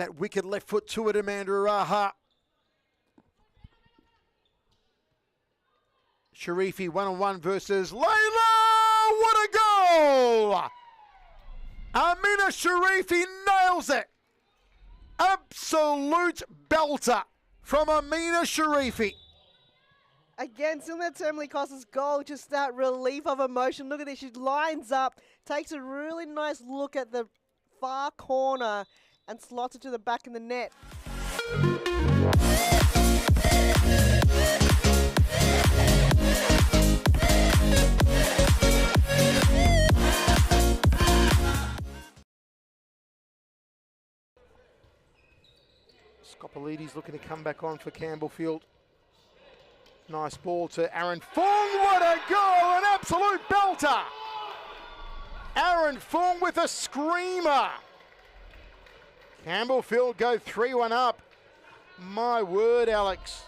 that wicked left foot to it, Amanda Araha. Sharifi 1-on-1 versus Layla. What a goal! Amina Sharifi nails it. Absolute belter from Amina Sharifi. Again, similar to Emily Costa's goal, just that relief of emotion. Look at this, she lines up, takes a really nice look at the far corner and slots it to the back of the net. Scopolides looking to come back on for Campbellfield. Nice ball to Aaron Fung. What a goal! An absolute belter! Aaron Fung with a screamer. Campbellfield go 3-1 up. My word, Alex.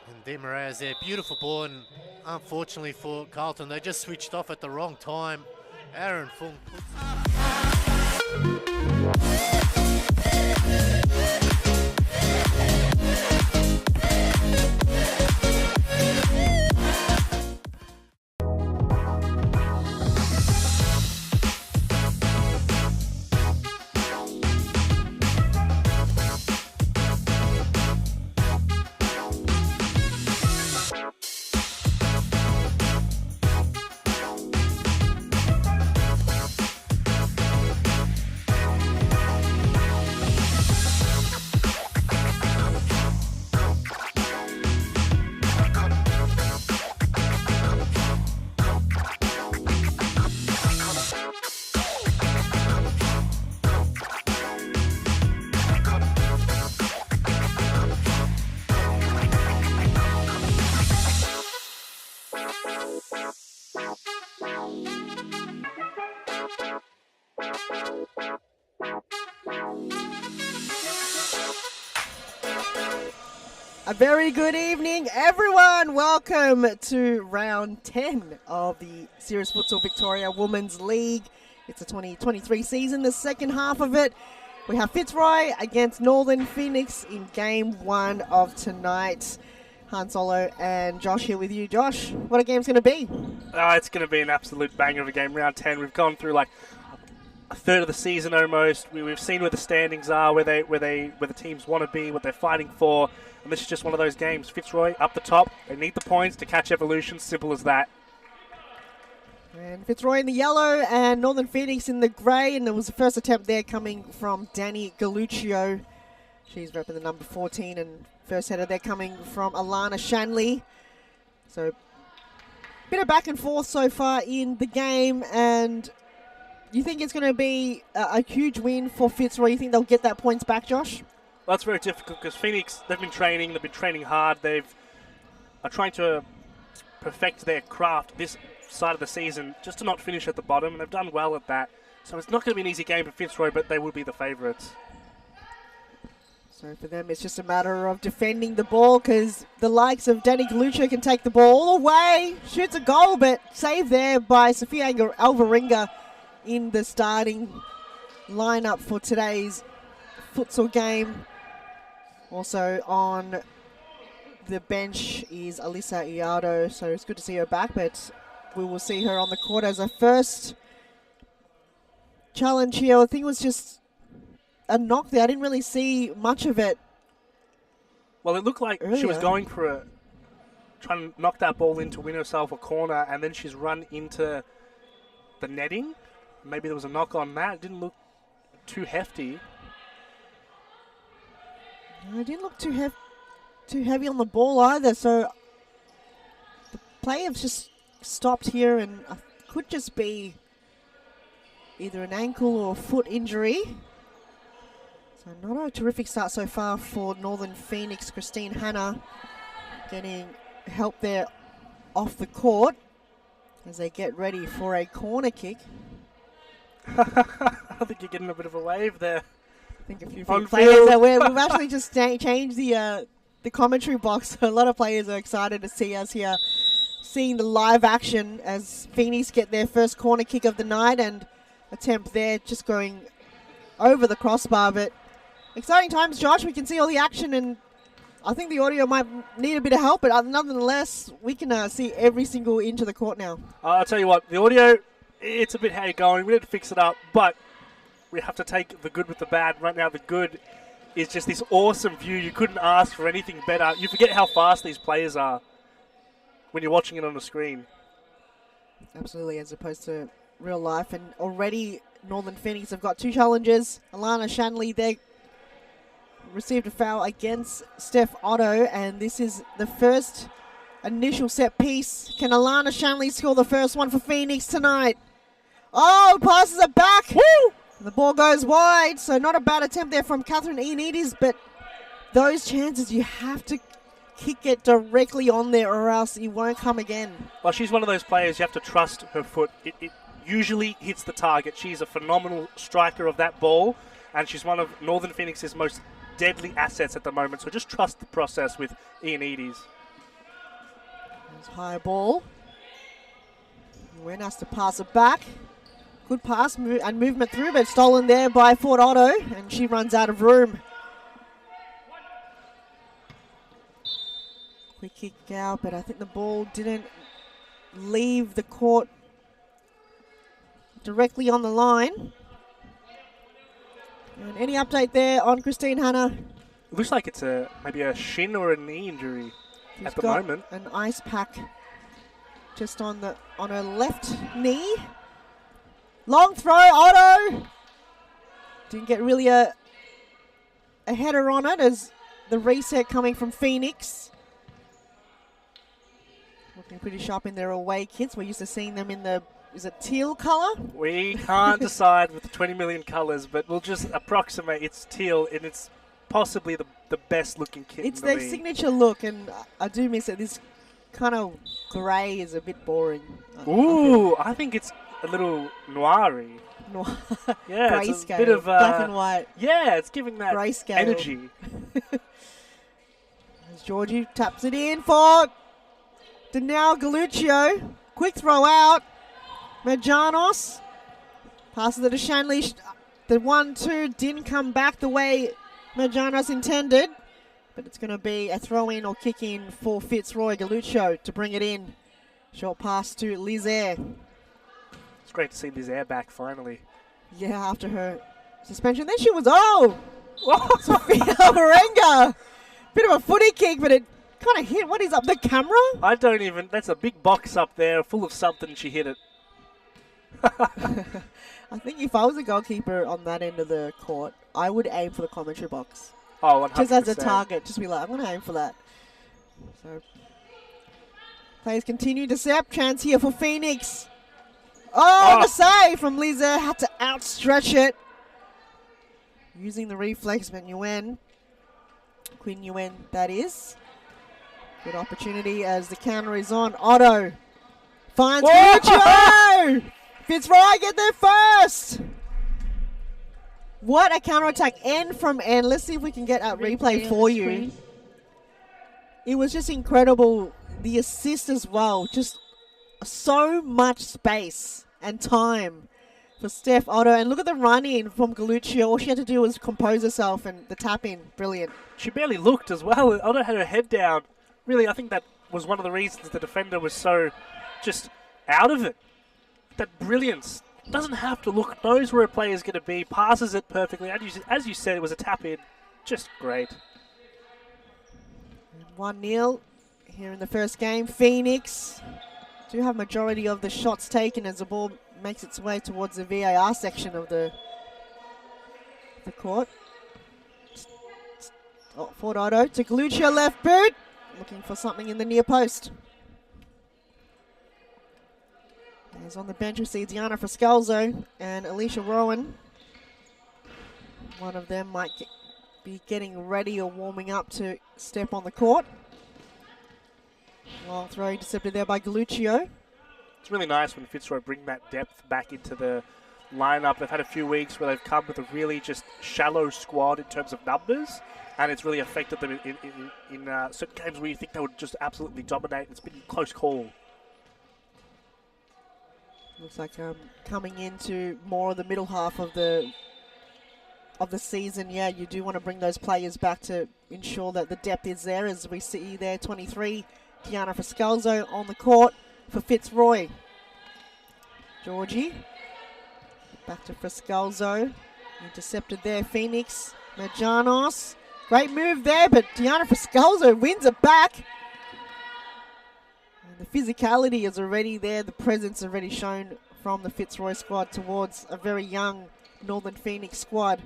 And Di Maria's there. Beautiful ball, and unfortunately for Carlton, they just switched off at the wrong time. Aaron Fung puts A very good evening, everyone. Welcome to round 10 of the Serious Futsal Victoria Women's League. It's the 2023 season, the second half of it. We have Fitzroy against Northern Phoenix in game 1 of tonight. Han Solo and Josh here with you. Josh, what a game's going to be? It's going to be an absolute banger of a game. Round 10, we've gone through like a third of the season almost. We've seen where the standings are, where the teams want to be, what they're fighting for. And this is just one of those games. Fitzroy up the top. They need the points to catch Evolution. Simple as that. And Fitzroy in the yellow and Northern Phoenix in the grey. And there was the first attempt there coming from Danny Galluccio. She's repping the number 14. And first header there coming from Alana Shanley. So a bit of back and forth so far in the game. And you think it's going to be a huge win for Fitzroy? You think they'll get that points back, Josh? Well, that's very difficult because Phoenix, they've been training hard. They are trying to perfect their craft this side of the season just to not finish at the bottom, and they've done well at that. So it's not going to be an easy game for Fitzroy, but they will be the favourites. So for them, it's just a matter of defending the ball because the likes of Danny Galuccio can take the ball all the way, shoots a goal, but saved there by Sophia Alvarenga in the starting lineup for today's futsal game. Also on the bench is Alyssa Iardo, so it's good to see her back, but we will see her on the court as her first challenge here. I think it was just a knock there. I didn't really see much of it. Well, it looked like earlier. She was going for trying to knock that ball in to win herself a corner, and then she's run into the netting. Maybe there was a knock on that. It didn't look too hefty. No, it didn't look too heavy on the ball either, so the play has just stopped here, and could just be either an ankle or foot injury. So not a terrific start so far for Northern Phoenix. Christine Hanna getting help there off the court as they get ready for a corner kick. I think you're getting a bit of a wave there. I think a few players that we've actually just changed the commentary box. A lot of players are excited to see us here, seeing the live action as Phoenix get their first corner kick of the night, and attempt there just going over the crossbar. But exciting times, Josh. We can see all the action, and I think the audio might need a bit of help, but nonetheless, we can see every single inch of the court now. I'll tell you what, the audio, it's a bit how you're going. We need to fix it up, but we have to take the good with the bad. Right now, the good is just this awesome view. You couldn't ask for anything better. You forget how fast these players are when you're watching it on the screen. Absolutely, as opposed to real life. And already Northern Phoenix have got 2 challenges. Alana Shanley, they received a foul against Steph Otto, and this is the first initial set piece. Can Alana Shanley score the first one for Phoenix tonight? Oh, passes it back. Woo! The ball goes wide, so not a bad attempt there from Catherine Ioannidis, but those chances you have to kick it directly on there or else it won't come again. Well, she's one of those players you have to trust her foot. It usually hits the target. She's a phenomenal striker of that ball, and she's one of Northern Phoenix's most deadly assets at the moment, so just trust the process with Ioannidis. There's high ball. Nguyen has to pass it back. Good pass and movement through, but stolen there by Fort Otto, and she runs out of room. Quick kick out, but I think the ball didn't leave the court directly on the line. And any update there on Christine Hanna? It looks like it's maybe a shin or a knee injury at the moment. An ice pack just on her left knee. Long throw, Otto. Didn't get really a header on it as the reset coming from Phoenix. Looking pretty sharp in their away kits. We're used to seeing them in the, is it teal colour? We can't decide with the 20 million colours, but we'll just approximate it's teal, and it's possibly the best looking kit It's in the their league. signature look, and I do miss it. This kind of grey is a bit boring. Ooh, I think it's a little noiry. Yeah, it's a Grayscale, bit of black and white. Yeah, it's giving that Grayscale. energy. As Georgie taps it in for Danielle Galuccio. Quick throw out. Majanos passes it to Shanley. The 1-2 didn't come back the way Majanos intended, but it's going to be a throw in or kick in for Fitzroy. Galuccio to bring it in. Short pass to Lizaire. It's great to see this air back finally. Yeah, after her suspension. Then she was, Sophia Alvarenga. Bit of a footy kick, but it kind of hit. What is up, the camera? I don't even, that's a big box up there full of something, she hit it. I think if I was a goalkeeper on that end of the court, I would aim for the commentary box. Oh, 100%. Just as a target. Just be like, I'm going to aim for that. So, players continue to set up. Chance here for Phoenix. Oh, the save from Lisa. Had to outstretch it. Using the reflex, but Nguyen. Quinn Nguyen, that is. Good opportunity as the counter is on. Otto finds Galuccio. Fitzroy get there first. What a counter-attack. End from end. Let's see if we can get a replay for you. It was just incredible. The assist as well. Just so much space and time for Steph Otto. And look at the run-in from Galuccio. All she had to do was compose herself, and the tap-in. Brilliant. She barely looked as well. Otto had her head down. Really, I think that was one of the reasons the defender was so just out of it. That brilliance. Doesn't have to look, knows where a player is going to be, passes it perfectly. As you said, it was a tap-in. Just great. 1-0 here in the first game. Phoenix do have majority of the shots taken as the ball makes its way towards the VAR section of the court. Oh, Fort Otto to Galuccio, left boot. Looking for something in the near post. As on the bench, we see Diana Frascalzo and Alicia Rowan. One of them might be getting ready or warming up to step on the court. Long throw intercepted there by Galuccio. It's really nice when Fitzroy bring that depth back into the lineup. They've had a few weeks where they've come with a really just shallow squad in terms of numbers, and it's really affected them in certain games where you think they would just absolutely dominate. It's been a close call. Looks like coming into more of the middle half of the of the season, yeah, you do want to bring those players back to ensure that the depth is there, as we see there, 23, Diana Friscalzo on the court for Fitzroy. Georgie, back to Friscalzo, intercepted there, Phoenix, Majanos, great move there, but Diana Friscalzo wins it back. And the physicality is already there, the presence already shown from the Fitzroy squad towards a very young Northern Phoenix squad.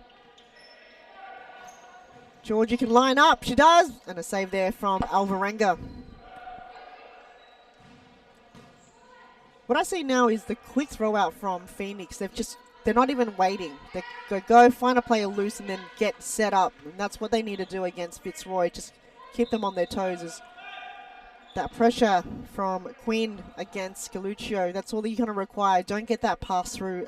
Georgie can line up, she does, and a save there from Alvarenga. What I see now is the quick throw out from Phoenix. They're not even waiting. They go find a player loose and then get set up. And that's what they need to do against Fitzroy. Just keep them on their toes. As that pressure from Quinn against Galuccio, that's all that you're going to require. Don't get that pass through,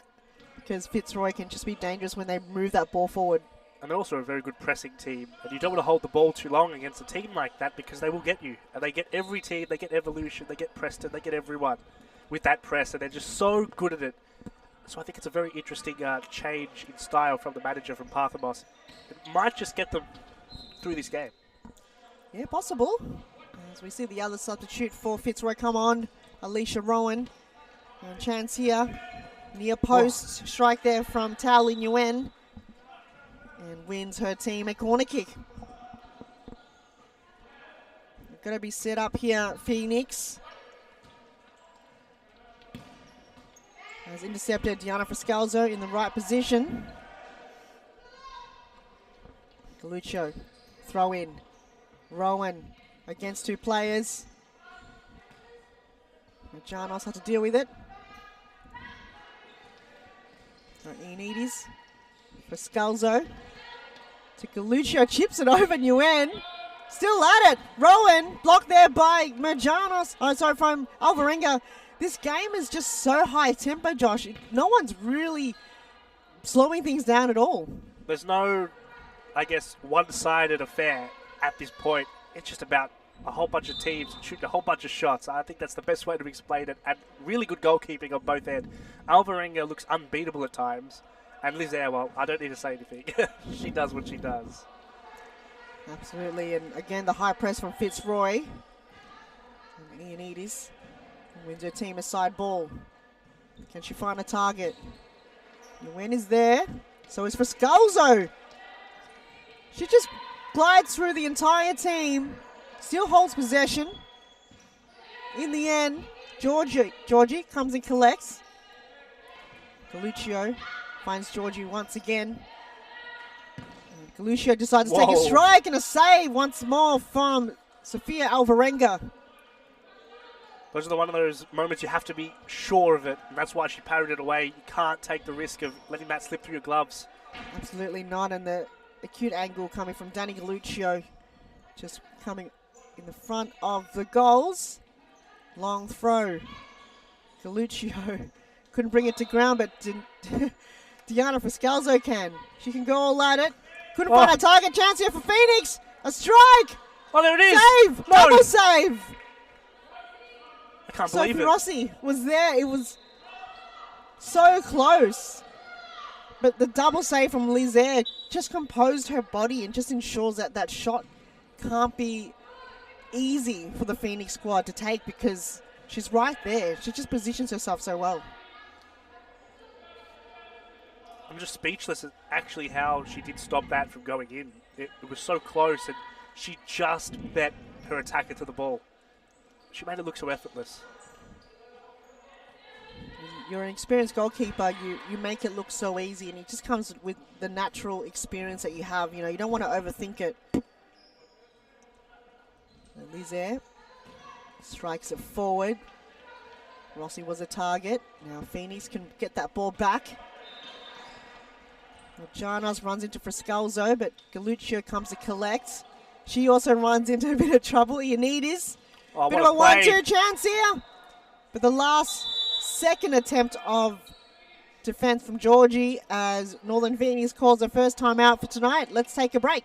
because Fitzroy can just be dangerous when they move that ball forward. And they're also a very good pressing team. And you don't want to hold the ball too long against a team like that, because they will get you. And they get every team, they get Evolution, they get Preston, they get everyone with that press. And they're just so good at it. So I think it's a very interesting change in style from the manager from Parthamos. It might just get them through this game. Yeah, possible. As we see the other substitute for Fitzroy come on, Alicia Rowan. And chance here, near post, strike there from Tao Lin Yuen. And wins her team a corner kick. Going to be set up here, Phoenix. Has intercepted Diana Friscalzo in the right position. Galuccio, throw in. Rowan against two players. Janos had to deal with it. Ioannidis. Friscalzo to Galuccio, chips it over Nguyen. Still at it. Rowan blocked there by Majanos. Oh, sorry, from Alvarenga. This game is just so high tempo, Josh. No one's really slowing things down at all. There's no, I guess, one-sided affair at this point. It's just about a whole bunch of teams shooting a whole bunch of shots. I think that's the best way to explain it. And really good goalkeeping on both ends. Alvarenga looks unbeatable at times. And Liz Air, well, I don't need to say anything. She does what she does. Absolutely. And again, the high press from Fitzroy. And Ioannidis wins her team a side ball. Can she find a target? Nguyen is there. So is Friscalzo. She just glides through the entire team. Still holds possession. In the end, Georgie comes and collects. Galuccio finds Georgie once again. And Galuccio decides to take a strike and a save once more from Sofia Alvarenga. Those are one of those moments you have to be sure of it, and that's why she parried it away. You can't take the risk of letting that slip through your gloves. Absolutely not, and the acute angle coming from Danny Galuccio, just coming in the front of the goals. Long throw. Galuccio couldn't bring it to ground, but Diana Friscalzo can. She can go all at it. Couldn't find a target. Chance here for Phoenix. A strike. Oh, there it is. Save. No. Double save. I can't believe it. Rossi was there. It was so close. But the double save from Lizaire just composed her body and just ensures that that shot can't be easy for the Phoenix squad to take, because she's right there. She just positions herself so well. I'm just speechless at actually how she did stop that from going in. It was so close, and she just met her attacker to the ball. She made it look so effortless. You're an experienced goalkeeper. You make it look so easy, and it just comes with the natural experience that you have. You know, you don't want to overthink it. Lizaire strikes it forward. Rossi was a target. Now Phoenix can get that ball back. Janas runs into Friscalzo, but Galuccio comes to collect. She also runs into a bit of trouble. Ioannidis. Bit of a 1-2 chance here. But the last second attempt of defense from Georgie as Northern Phoenix calls their first time out for tonight. Let's take a break.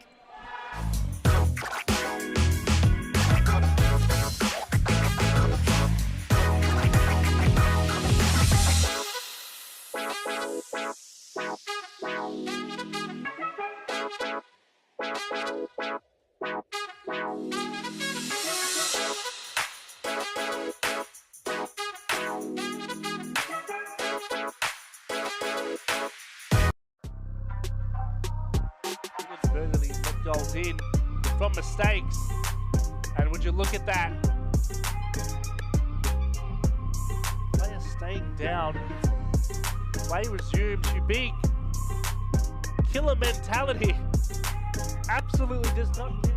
Burgley got goals in from mistakes, and would you look at that? Player staying down. Play resumes. You big killer mentality. Absolutely does not care.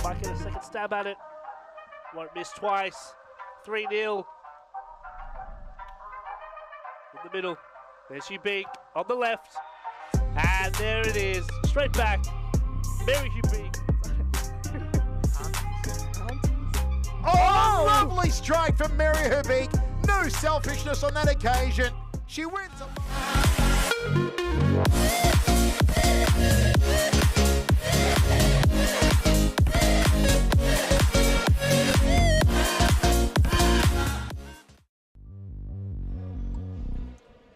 Might get a second stab at it. Won't miss twice. 3-0. In the middle. There's Hubig on the left. And there it is. Straight back. Mary Hubig. Oh, lovely strike from Mary Hubig. No selfishness on that occasion. She wins.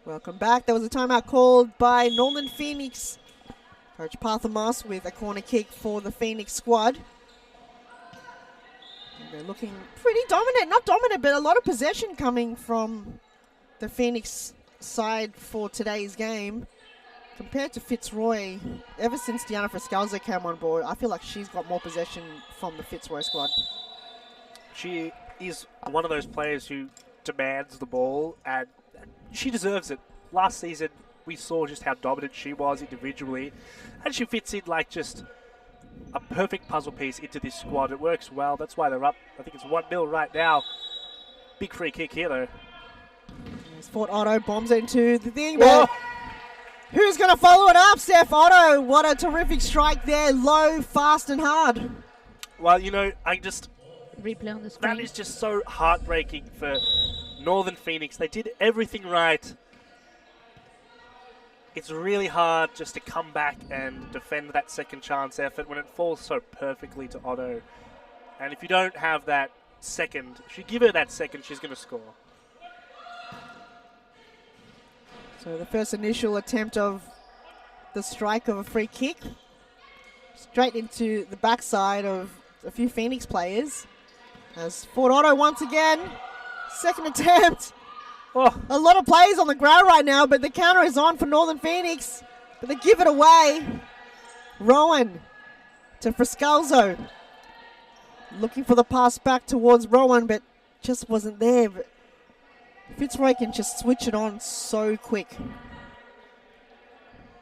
Welcome back. There was a timeout called by Northern Phoenix. Coach Parthamas with a corner kick for the Phoenix squad. And they're looking pretty dominant. Not dominant, but a lot of possession coming from the Phoenix side for today's game. Compared to Fitzroy, ever since Diana Friscalzo came on board, I feel like she's got more possession from the Fitzroy squad. She is one of those players who demands the ball, and she deserves it. Last season, we saw just how dominant she was individually, and she fits in like just a perfect puzzle piece into this squad. It works well. That's why they're up. I think it's 1-0 right now. Big free kick here, though. As Fort Otto bombs into the thing, but who's going to follow it up? Steph Otto. What a terrific strike there. Low, fast, and hard. Well, you know, Replay on the screen. that is just so heartbreaking for Northern Phoenix. They did everything right. It's really hard just to come back and defend that second chance effort when it falls so perfectly to Otto. And if you don't have that second, if you give her that second, she's going to score. So the first initial attempt of the strike of a free kick. Straight into the backside of a few Phoenix players. As Fort Otto once again. Second attempt. Oh, A lot of players on the ground right now, but the counter is on for Northern Phoenix. But they give it away. Rowan to Friscalzo. Looking for the pass back towards Rowan, but just wasn't there. But Fitzroy can just switch it on so quick.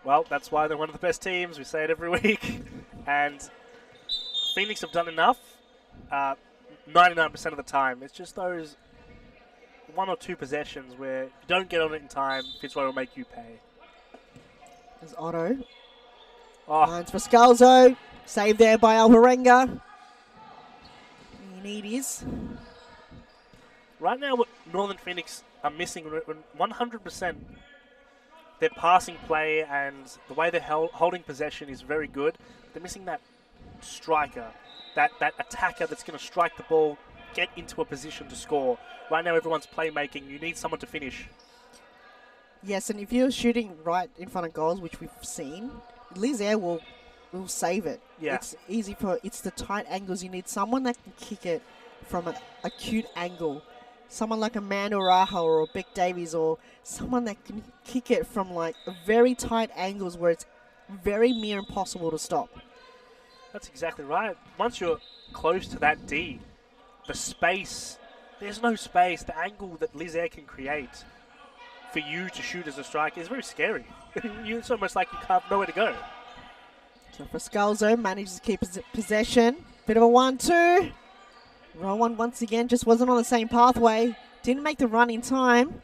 well, that's why they're one of the best teams. We say it every week. And Phoenix have done enough 99% of the time. It's just those one or two possessions where you don't get on it in time, Fitzroy will make you pay. There's Otto. Oh, Finds Friscalzo. Saved there by Alvarenga. You need is. right now what Northern Phoenix are missing 100%. Their passing play and the way they're holding possession is very good. They're missing that striker, that attacker that's going to strike the ball, get into a position to score. Right now everyone's playmaking. You need someone to finish. Yes, and if you're shooting right in front of goals, which we've seen, Liz Air will save it. Yeah. It's easy it's the tight angles. You need someone that can kick it from an acute angle. Someone like Amanda Raha or Beck Davies, or someone that can kick it from like very tight angles where it's very near impossible to stop. That's exactly right. Once you're close to that D, the space, there's no space. The angle that Liz Air can create for you to shoot as a striker is very scary. It's almost like you have nowhere to go. So Friscalzo manages to keep his possession. Bit of a 1-2. Rowan once again just wasn't on the same pathway. Didn't make the run in time.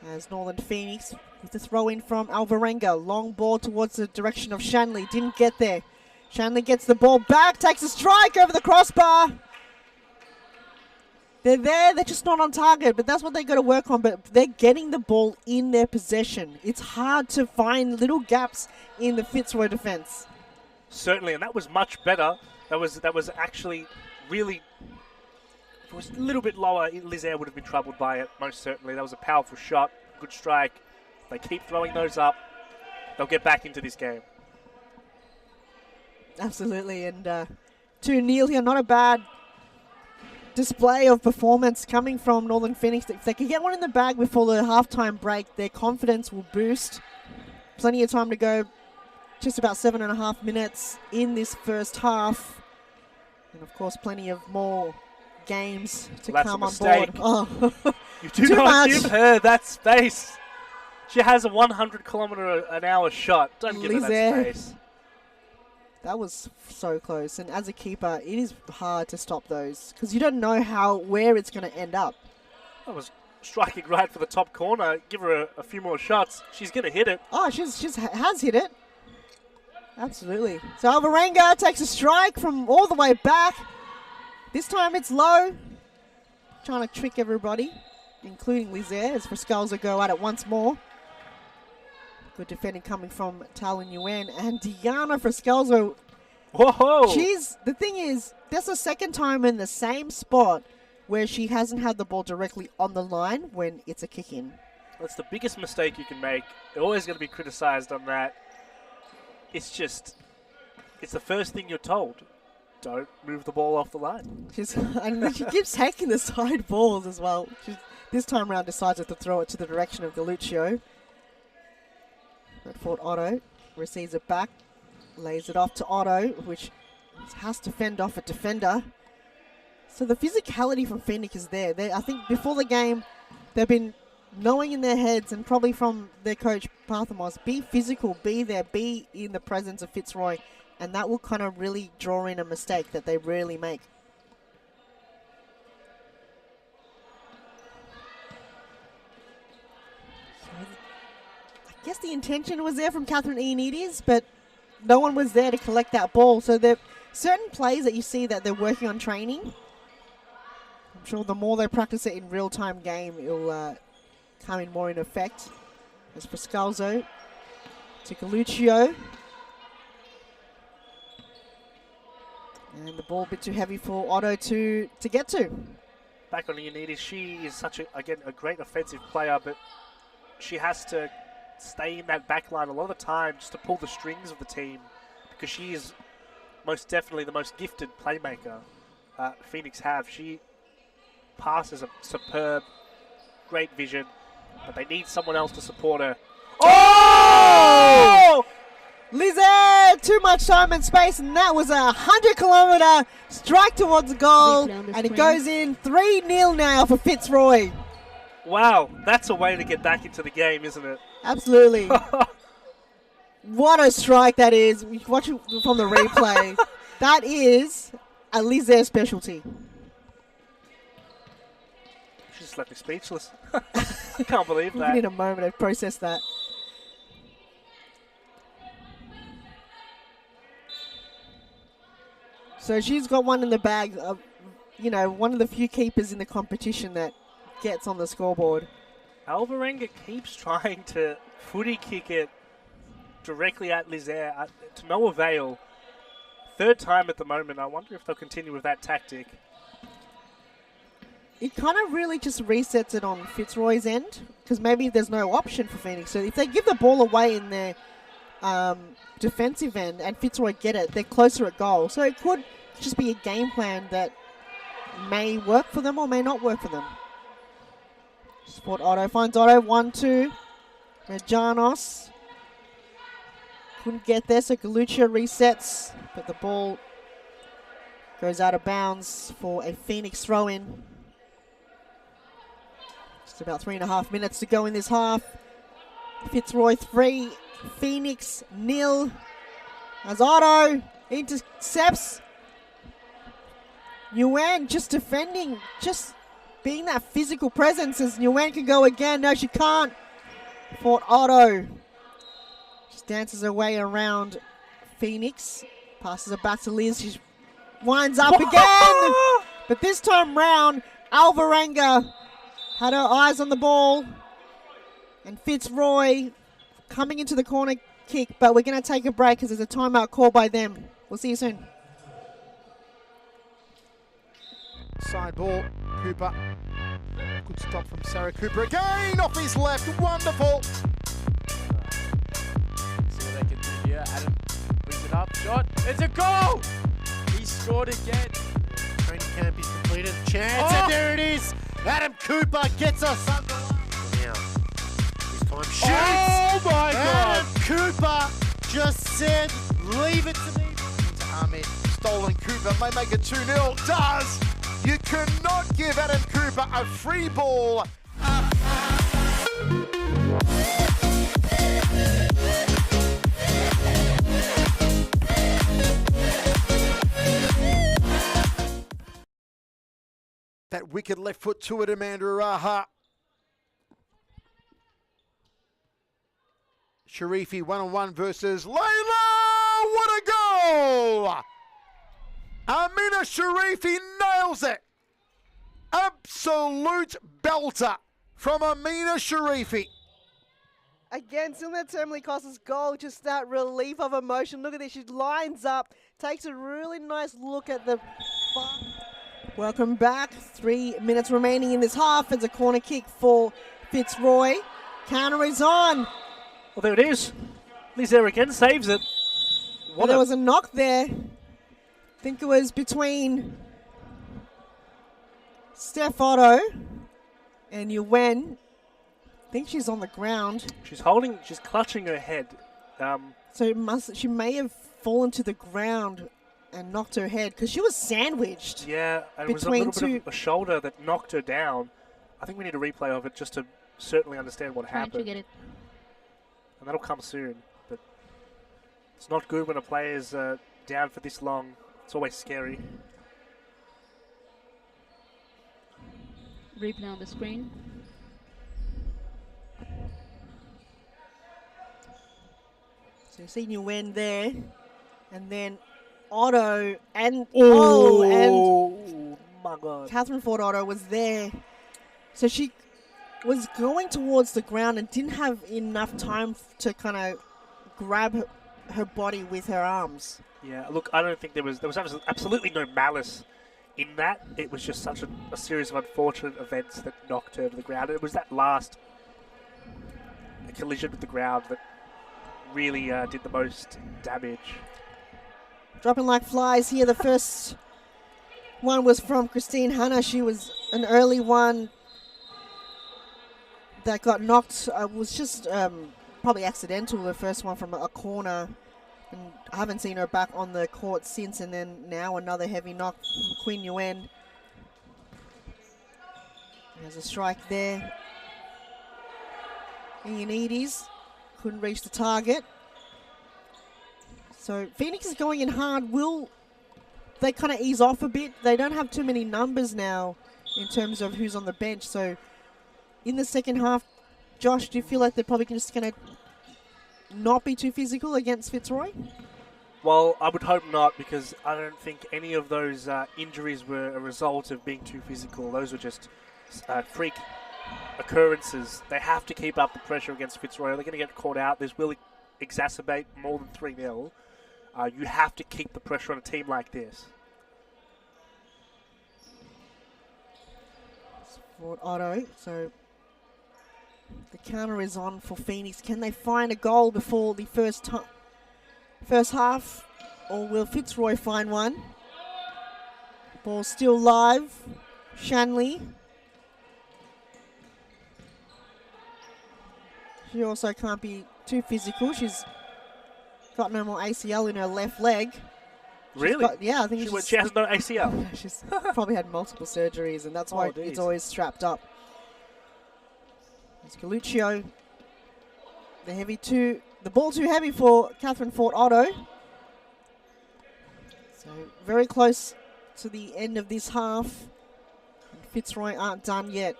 As Northern Phoenix with the throw in from Alvarenga. Long ball towards the direction of Shanley. Didn't get there. Shanley gets the ball back. Takes a strike over the crossbar. They're there. They're just not on target. But that's what they got to work on. But they're getting the ball in their possession. It's hard to find little gaps in the Fitzroy defense. Certainly, and that was much better. That was actually really. If it was a little bit lower, Liz Air would have been troubled by it, most certainly. That was a powerful shot, good strike. They keep throwing those up, they'll get back into this game. Absolutely, and 2-0 here, not a bad display of performance coming from Northern Phoenix. If they can get one in the bag before the halftime break, their confidence will boost. Plenty of time to go, just about 7.5 minutes in this first half. And of course, plenty of more games to come on board. Oh. You do not give her that space. She has a 100-kilometre-an-hour shot. Don't give her that space. That was so close. And as a keeper, it is hard to stop those because you don't know where it's going to end up. That was striking right for the top corner. Give her a few more shots. She's going to hit it. Oh, she has hit it. Absolutely. So Alvarenga takes a strike from all the way back. This time it's low. Trying to trick everybody, including Lizaire, as Friscalzo go at it once more. Good defending coming from Talon Nguyen and Diana Friscalzo. Whoa! The thing is, that's the second time in the same spot where she hasn't had the ball directly on the line when it's a kick-in. That's the biggest mistake you can make. They're always going to be criticised on that. It's the first thing you're told. Don't move the ball off the line. And she keeps taking the side balls as well. This time around decides to throw it to the direction of Galuccio. Redford Otto receives it back, lays it off to Otto, which has to fend off a defender. So the physicality from Phoenix is there. I think before the game, they've been knowing in their heads, and probably from their coach Parthamos, be physical, be there, be in the presence of Fitzroy, and that will kind of really draw in a mistake that they rarely make. I guess the intention was there from Catherine Ioannidis, but no one was there to collect that ball. So there are certain plays that you see that they're working on training. I'm sure the more they practice it in real-time game, it'll come in more in effect. As Friscalzo to Galuccio. And the ball a bit too heavy for Otto to get to. Back on Ioannidis, she is such a great offensive player, but she has to stay in that back line a lot of the time just to pull the strings of the team, because she is most definitely the most gifted playmaker Phoenix have. She passes a superb, great vision, but they need someone else to support her. Oh! Lizaire, too much time and space, and that was a 100-kilometre strike towards the goal, and it goes in 3-0 now for Fitzroy. Wow, that's a way to get back into the game, isn't it? Absolutely. What a strike that is. Watch it from the replay. That is a Lizaire specialty. She just left me speechless. I can't believe that. We need a moment to process that. So she's got one in the bag, one of the few keepers in the competition that gets on the scoreboard. Alvarenga keeps trying to footy kick it directly at Lizaire to no avail. Third time at the moment. I wonder if they'll continue with that tactic. It kind of really just resets it on Fitzroy's end, because maybe there's no option for Phoenix. So if they give the ball away in their defensive end and Fitzroy get it, they're closer at goal. So it could just be a game plan that may work for them or may not work for them. Sport Otto finds Otto, 1-2. Janos couldn't get there, so Galuccio resets, but the ball goes out of bounds for a Phoenix throw-in. Just about 3.5 minutes to go in this half. Fitzroy 3, Phoenix 0. As Otto intercepts. Nguyen just defending, just being that physical presence, as Nguyen can go again. No, she can't. Fort Otto just dances her way around Phoenix. Passes it back to Liz. She winds up again. But this time round, Alvarenga had her eyes on the ball. And Fitzroy coming into the corner kick. But we're going to take a break because there's a timeout call by them. We'll see you soon. Side ball, Cooper. Good stop from Sarah Cooper again, off his left, wonderful. See what they can do here, Adam. Brings it up, shot. It's a goal! He scored again. Training camp is completed. Chance, Oh! and there it is. Adam Cooper gets us under. Now, this time shoots. Oh my God! Adam Cooper just said, leave it to me. To Ahmed, stolen Cooper may make it 2-0. Does! You cannot give Adam Cooper a free ball. That wicked left foot to it, Amanda Araha. Sharifi 1-on-1 versus Layla. What a goal! Amina Sharifi nails it. Absolute belter from Amina Sharifi. Again, similar to Emily Costa's goal, just that relief of emotion. Look at this, she lines up, takes a really nice look at the... Welcome back, 3 minutes remaining in this half. It's a corner kick for Fitzroy. Counter is on. Well, there it is. Liz there again, saves it. Well, there was a knock there. I think it was between Steph Otto and Yuen. I think she's on the ground. She's clutching her head. So she may have fallen to the ground and knocked her head because she was sandwiched. Yeah, and it was a between little bit of a shoulder that knocked her down. I think we need a replay of it just to certainly understand what Trying happened. to get it. And that'll come soon. But it's not good when a player's down for this long. It's always scary. Replay on the screen. So you see Yuen there, and then Otto and Oh my God! Catherine Ford Otto was there. So she was going towards the ground and didn't have enough time to kind of grab her body with her arms. Yeah, look, I don't think there was absolutely no malice in that. It was just such a series of unfortunate events that knocked her to the ground. It was that last collision with the ground that really did the most damage. Dropping like flies here. The first one was from Christine Hanna. She was an early one that got knocked. Was just probably accidental, the first one from a corner. And I haven't seen her back on the court since. And then now another heavy knock from Quinn Yuen. There's a strike there. Ioannidis couldn't reach the target. So Phoenix is going in hard. Will they kind of ease off a bit? They don't have too many numbers now in terms of who's on the bench. So in the second half, Josh, do you feel like they're probably just going to not be too physical against Fitzroy? Well, I would hope not, because I don't think any of those injuries were a result of being too physical. Those were just freak occurrences. They have to keep up the pressure against Fitzroy. They're going to get caught out. This will exacerbate more than 3-0. You have to keep the pressure on a team like this. Ford Otto. So the counter is on for Phoenix. Can they find a goal before the first half? Or will Fitzroy find one? Ball still live. Shanley. She also can't be too physical. She's got no more ACL in her left leg. Really? Yeah, I think she has no ACL. she's probably had multiple surgeries, and that's why it's always strapped up. It's Galuccio. The ball too heavy for Catherine Fort Otto. So very close to the end of this half. And Fitzroy aren't done yet.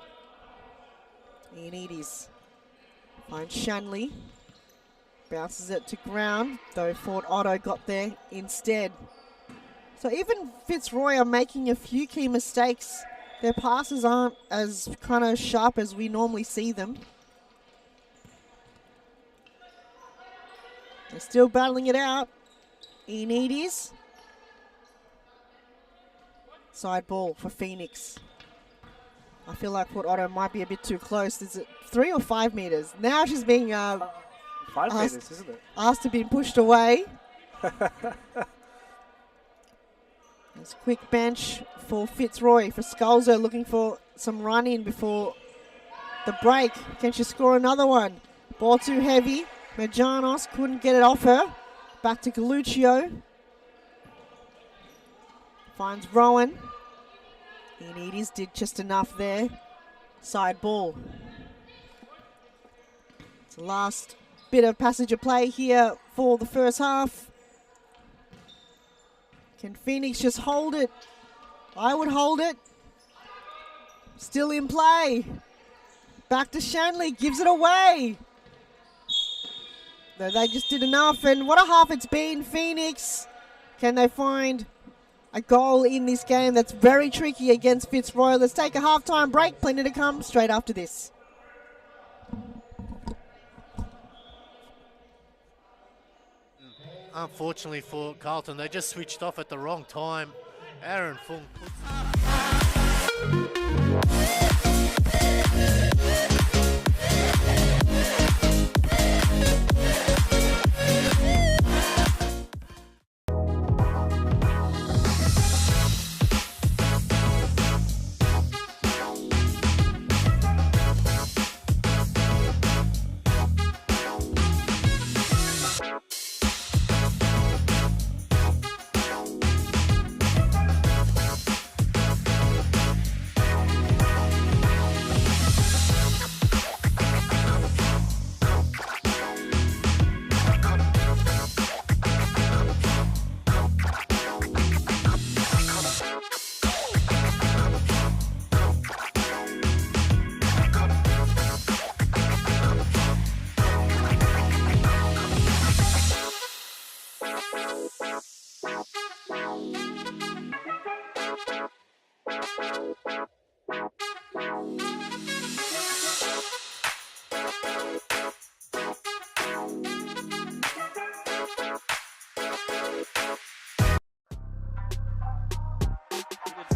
Ioannidis finds Shanley. Bounces it to ground, though Fort Otto got there instead. So even Fitzroy are making a few key mistakes. Their passes aren't as kind of sharp as we normally see them. They're still battling it out. Ioannidis. Side ball for Phoenix. I feel like Fort Otto might be a bit too close. Is it 3 or 5 meters? Now she's being 5 meters, isn't it? asked to be pushed away. It's a quick bench for Fitzroy, for Skulzer, looking for some run-in before the break. Can she score another one? Ball too heavy. Majanos couldn't get it off her. Back to Galuccio. Finds Rowan. Enides did just enough there. Side ball. It's the last bit of passage of play here for the first half. Can Phoenix just hold it? I would hold it. Still in play. Back to Shanley, gives it away. No, they just did enough, and what a half it's been. Phoenix, can they find a goal in this game that's very tricky against Fitzroy? Let's take a halftime break. Plenty to come straight after this. Unfortunately for Carlton, they just switched off at the wrong time. Aaron Fung puts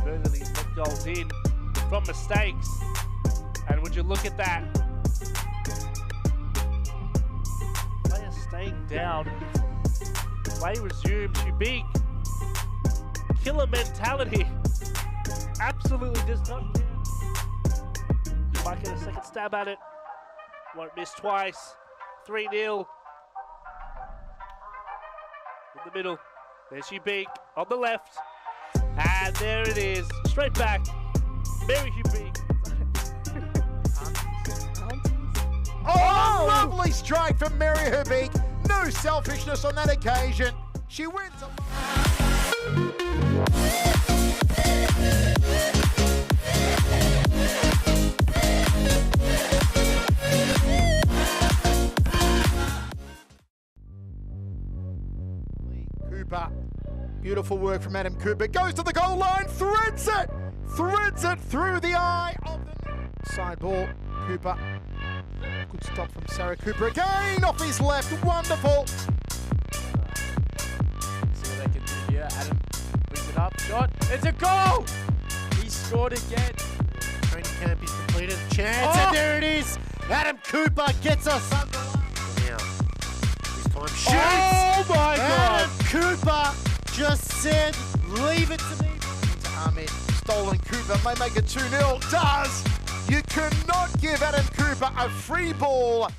Burley goals in from mistakes, and would you look at that? Player staying down. Play resumes. She big. Killer mentality. Absolutely does not care. You might get a second stab at it. Won't miss twice. 3-0. In the middle. There's she big on the left. And there it is. Straight back. Mary Hubie. Oh, lovely strike from Mary Hubik. No selfishness on that occasion. She wins. Cooper. Beautiful work from Adam Cooper. Goes to the goal line. Threads it. Threads it through the eye of the side ball. Cooper. Good stop from Sarah Cooper again, off his left, wonderful. See what they can do here. Adam brings it up, shot. It's a goal! He scored again. training camp is completed. Chance, Oh! and there it is. Adam Cooper gets us under. Now, this time shoots. Oh my God! Adam Cooper just said, leave it to me. To Ahmed, stolen Cooper may make it 2-0. Does! You cannot give Adam Cooper a free ball.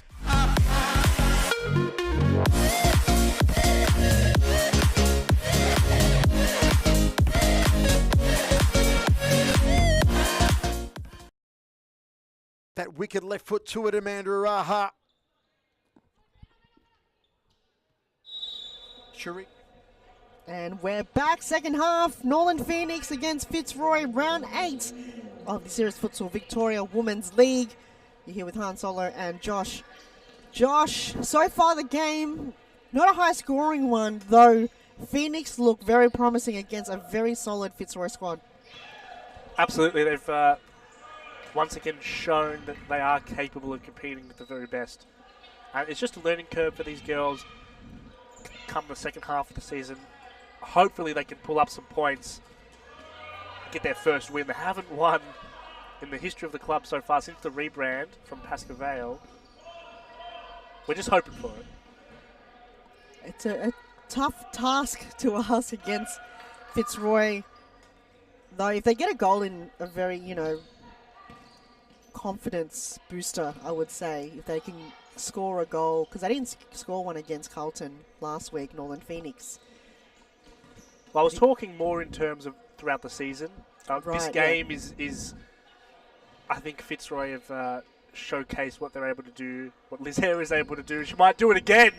That wicked left foot to it, Amanda Araha. Shuri. And we're back, second half. Northern Phoenix against Fitzroy, round 8 of the Series Futsal Victoria Women's League. You're here with Han Solo and Josh. Josh, so far the game, not a high scoring one, though Phoenix look very promising against a very solid Fitzroy squad. Absolutely, they've once again shown that they are capable of competing with the very best. It's just a learning curve for these girls come the second half of the season. Hopefully they can pull up some points, get their first win. They haven't won in the history of the club so far since the rebrand from Pasca Vale. We're just hoping for it. It's a tough task to ask against Fitzroy. Though if they get a goal in a very, confidence booster, I would say, if they can score a goal, because they didn't score one against Carlton last week, Northern Phoenix. Well, I was talking more in terms of throughout the season. This Right, game is, I think Fitzroy have showcased what they're able to do, what Liz Hare is able to do. She might do it again.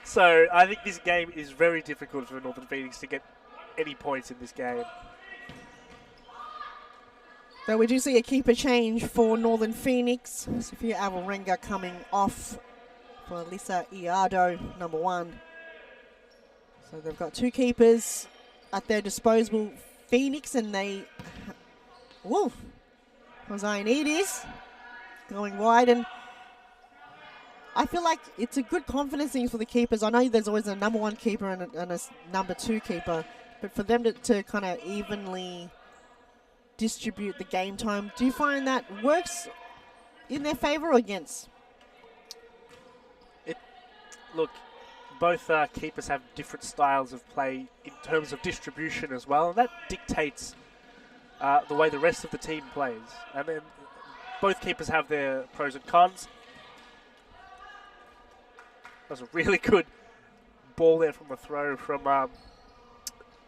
So I think this game is very difficult for Northern Phoenix to get any points in this game. So we do see a keeper change for Northern Phoenix. Sophia Alvarenga coming off for Lisa Iardo, number 1. So they've got 2 keepers at their disposal. Phoenix, and they... Woo! Ioannidis going wide, and I feel like it's a good confidence thing for the keepers. I know there's always a number 1 keeper and a number 2 keeper, but for them to kind of evenly distribute the game time, do you find that works in their favour or against? Look, both keepers have different styles of play in terms of distribution as well, and that dictates the way the rest of the team plays. And then both keepers have their pros and cons. That was a really good ball there from a throw from,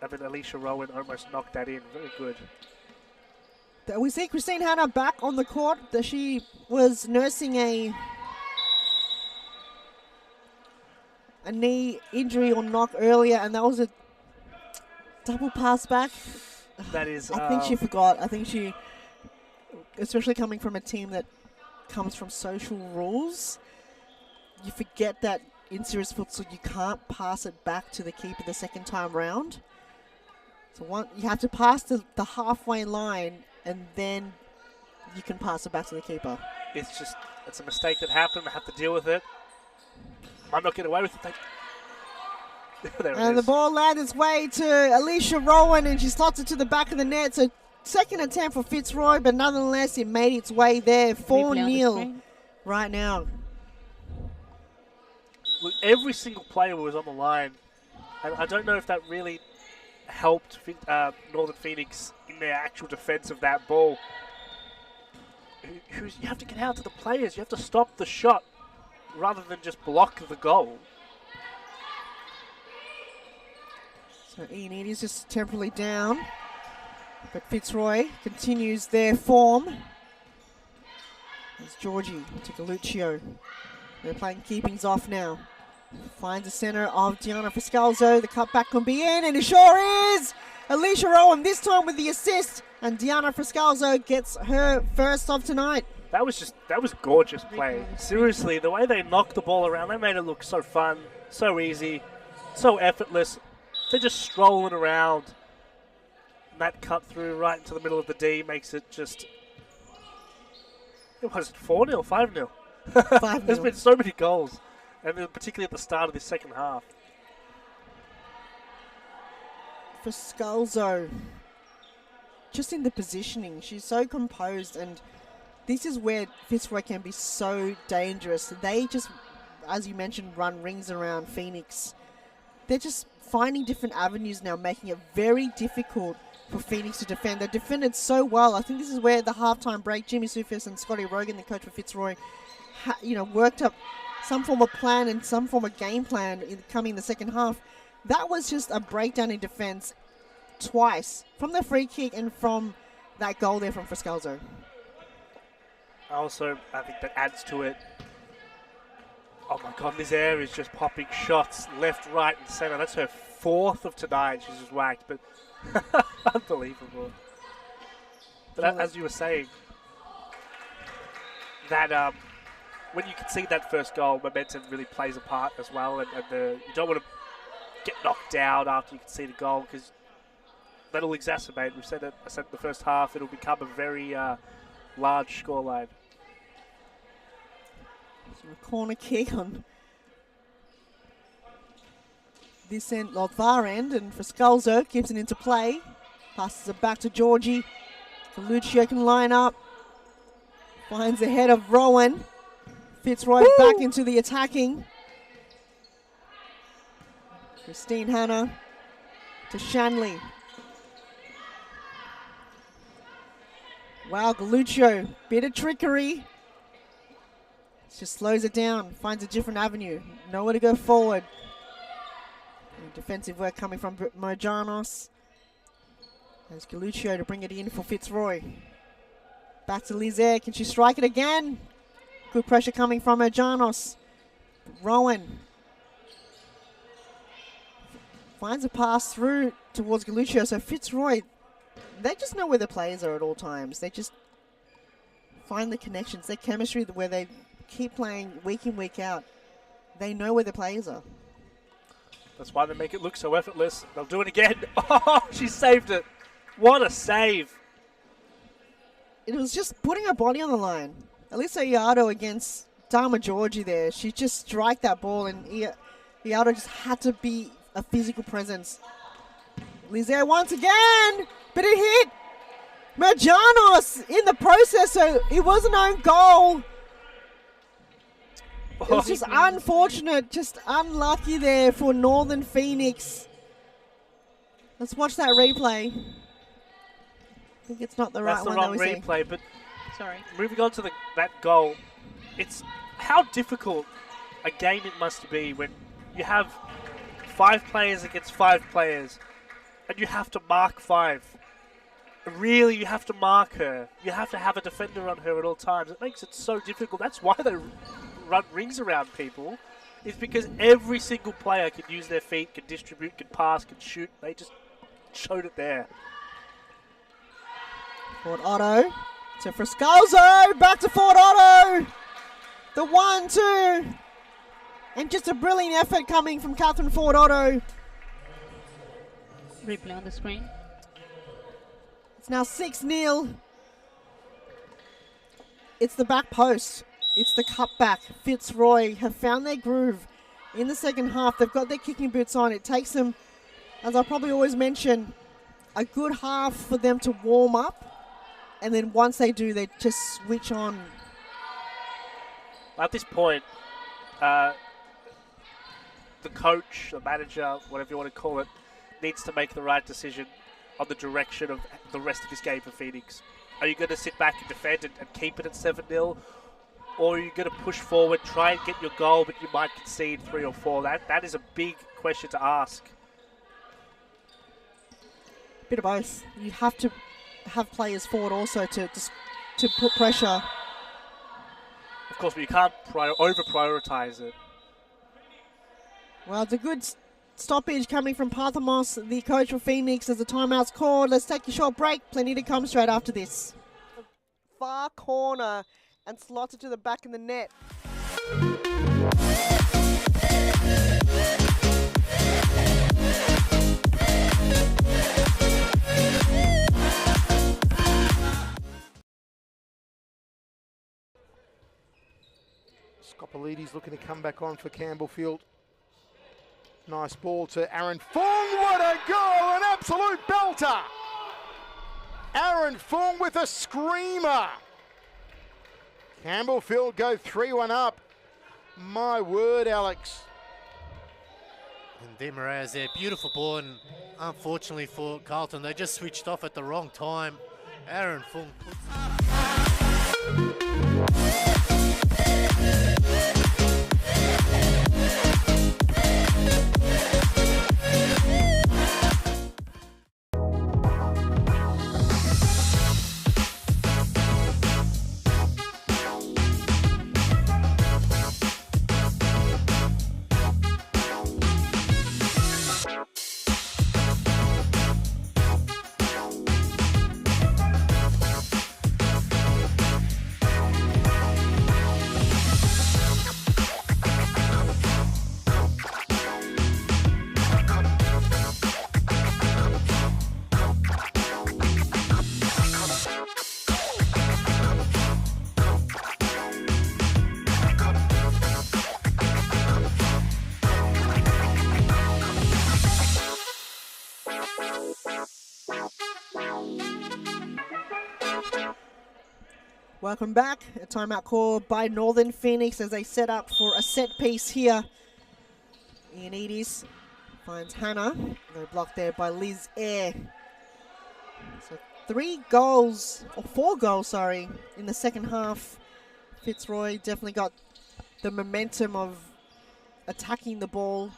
Alicia Rowan almost knocked that in. Very good. We see Christine Hanna back on the court. She was nursing a knee injury or knock earlier, and that was a double pass back. That is... I think she forgot. I think she, especially coming from a team that comes from social rules, you forget that in serious futsal you can't pass it back to the keeper the second time round. So you have to pass the halfway line, and then you can pass it back to the keeper. It's a mistake that happened. I have to deal with it. Might not get away with it. There And it the is. ball lands its way to Alicia Rowan, and she slots it to the back of the net. So second attempt for Fitzroy, but nonetheless it made its way there. Replay on the 4-0 screen. right now. Look, every single player was on the line, and I don't know if that really helped Northern Phoenix in their actual defense of that ball. You have to get out to the players. You have to stop the shot rather than just block the goal. So Ioannidis just temporarily down, but Fitzroy continues their form. It's Georgie to Galuccio. They're playing keepings off now. Finds the center of Diana Friscalzo. The cutback can be in, and it sure is! Alicia Rowan this time with the assist, and Diana Friscalzo gets her first of tonight. That was gorgeous play. Seriously, the way they knocked the ball around, they made it look so fun, so easy, so effortless. They're just strolling around. And that cut through right into the middle of the D makes it just... It was 4-0, 5-0. 5-0. There's been so many goals, and then particularly at the start of this second half. Friscalzo, just in the positioning, she's so composed, and this is where Fitzroy can be so dangerous. They just, as you mentioned, run rings around Phoenix. They're just finding different avenues now, making it very difficult for Phoenix to defend. They defended so well. I think this is where the halftime break, Jimmy Sufis and Scotty Rogan, the coach for Fitzroy, worked up some form of plan and some form of game plan coming in the second half. That was just a breakdown in defense twice, from the free kick and from that goal there from Friscalzo. Also, I think that adds to it. Oh my God, Liz Air is just popping shots left, right, and centre. That's her 4th of tonight. She's just whacked, but unbelievable. But as you were saying, that when you concede that first goal, momentum really plays a part as well, and you don't want to get knocked out after you concede a goal, because that'll exacerbate. We've said it. I said in the first half, it'll become a very large scoreline. So a corner kick on this end, far end, and Friscalzo keeps it into play. Passes it back to Georgie. Galuccio can line up. Finds the head of Rowan. Fitzroy back into the attacking. Christine Hanna to Shanley. Wow, Galuccio, bit of trickery. Just slows it down, finds a different avenue. Nowhere to go forward. And defensive work coming from Mojanos. There's Galuccio to bring it in for Fitzroy. Back to Lizaire. Can she strike it again? Good pressure coming from Mojanos. Rowan finds a pass through towards Galuccio. So Fitzroy, they just know where the players are at all times. They just find the connections, their chemistry, where they keep playing week in, week out. They know where the players are. That's why they make it look so effortless. They'll do it again. Oh, she saved it. What a save. It was just putting her body on the line. Alyssa Iardo against Dharma Georgie there. She just striked that ball, and Iardo just had to be a physical presence. Lizaire once again, but it hit Marjanos in the process, so it was an own goal. It was just unfortunate, just unlucky there for Northern Phoenix. Let's watch that replay. I think it's not the right one. That's the wrong replay, but Sorry. moving on to that goal, it's how difficult a game it must be when you have 5 players against 5 players and you have to mark 5. Really, you have to mark her. You have to have a defender on her at all times. It makes it so difficult. That's why they run rings around people, is because every single player can use their feet, can distribute, can pass, can shoot. They just showed it there. Fort Otto to Friscalzo, back to Fort Otto. The 1-2. And just a brilliant effort coming from Catherine Fort Otto. Replay on the screen. It's now 6-0. It's the back post. It's the cutback. Fitzroy have found their groove in the second half. They've got their kicking boots on. It takes them, as I'll probably always mention, a good half for them to warm up. And then once they do, they just switch on. At this point, the coach, the manager, whatever you want to call it, needs to make the right decision on the direction of the rest of this game for Phoenix. Are you going to sit back and defend and keep it at 7-0? Or are you going to push forward, try and get your goal, but you might concede 3 or 4? That is a big question to ask. Bit of both. You have to have players forward also to put pressure. Of course, but you can't over-prioritize it. Well, it's a good stoppage coming from Parthamos, the coach for Phoenix, as the timeout's called. Let's take a short break. Plenty to come straight after this. Far corner and slots it to the back of the net. Scoppolides looking to come back on for Campbellfield. Nice ball to Aaron Fung. What a goal! An absolute belter! Aaron Fung with a screamer. Campbellfield go 3-1 up. My word, Alex. And Demara's there, beautiful ball, and unfortunately for Carlton, they just switched off at the wrong time. Aaron Fung puts Welcome back. A timeout call by Northern Phoenix as they set up for a set piece here in Edie's. Finds Hannah. No block there by Liz Air. So 4 goals, in the second half. Fitzroy definitely got the momentum of attacking the ball.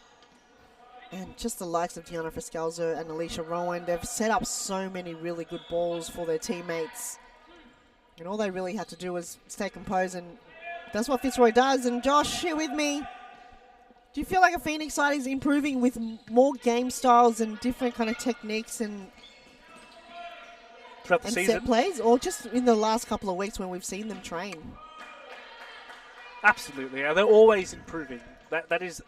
And just the likes of Diana Friscalzo and Alicia Rowan, they've set up so many really good balls for their teammates. And all they really had to do was stay composed, and that's what Fitzroy does. And Josh, here with me, do you feel like a Phoenix side is improving with more game styles and different kind of techniques and throughout the season, set plays, or just in the last couple of weeks when we've seen them train? Absolutely, and they're always improving. That is,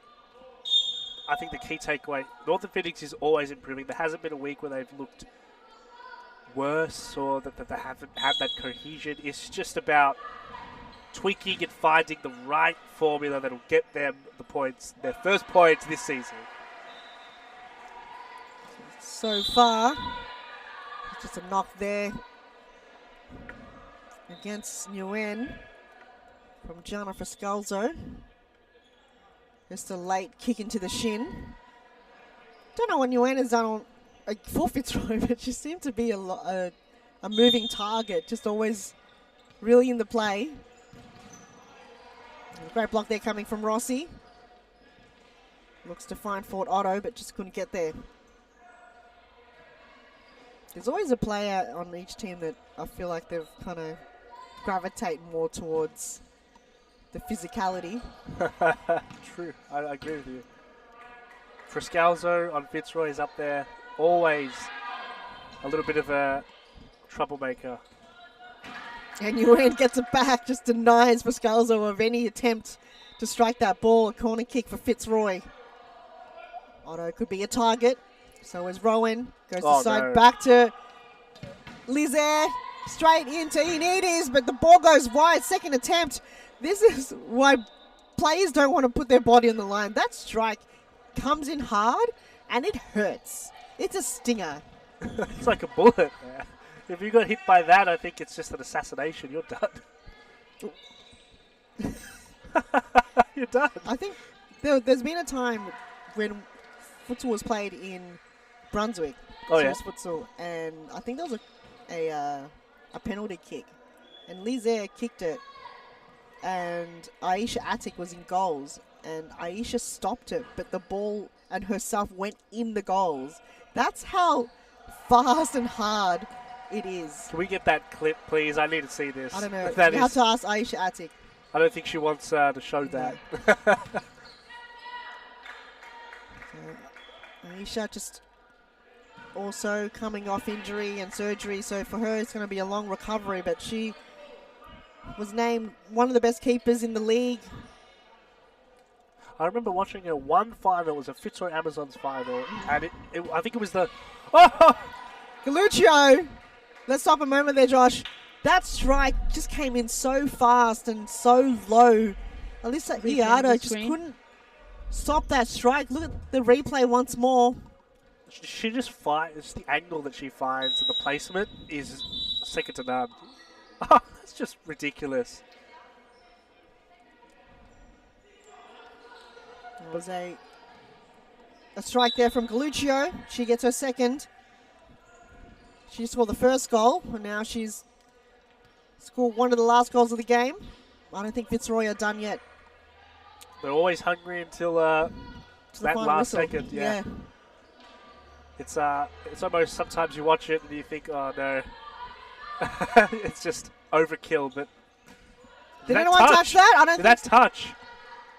I think, the key takeaway. Northern Phoenix is always improving. There hasn't been a week where they've looked worse or that they haven't had that cohesion. It's just about tweaking and finding the right formula that'll get them the points, their first points this season. So far, just a knock there against Nguyen from Gianna Friscalzo. Just a late kick into the shin. Don't know what Nguyen has done for Fitzroy, but she seemed to be a moving target, just always really in the play. Great block there coming from Rossi. Looks to find Fort Otto, but just couldn't get there. There's always a player on each team that I feel like they've kind of gravitate more towards the physicality. True, I agree with you. Friscalzo on Fitzroy is up there. Always a little bit of a troublemaker. And Nguyen gets it back, just denies Friscalzo of any attempt to strike that ball. A corner kick for Fitzroy. Otto could be a target. So is Rowan. Goes to side back to Lizaire. Straight into Inedis, but the ball goes wide. Second attempt. This is why players don't want to put their body on the line. That strike comes in hard and it hurts. It's a stinger. It's like a bullet. Yeah. If you got hit by that, I think it's just an assassination. You're done. You're done. I think there's been a time when futsal was played in Brunswick. Oh, yeah. Futsal, and I think there was a penalty kick. And Lizaire kicked it. And Aisha Attic was in goals. And Aisha stopped it, but the ball and herself went in the goals. That's how fast and hard it is. Can we get that clip, please? I need to see this. I don't know. You have to ask Aisha Attic. I don't think she wants to show that. Aisha just also coming off injury and surgery, so for her it's going to be a long recovery, but she was named one of the best keepers in the league. I remember watching one final. It was a Fitzroy Amazons final, and I think it was the... Oh! Galuccio! Let's stop a moment there, Josh. That strike just came in so fast and so low. Alyssa Iada just couldn't stop that strike. Look at the replay once more. She just finds the angle that she finds and the placement is second to none. Oh, that's just ridiculous. There was a strike there from Galuccio. She gets her second. She scored the first goal, and now she's scored one of the last goals of the game. I don't think Fitzroy are done yet. They're always hungry until that last whistle. second. Yeah. It's almost, sometimes you watch it and you think, oh no, it's just overkill. But did anyone touch that? I don't think that touch.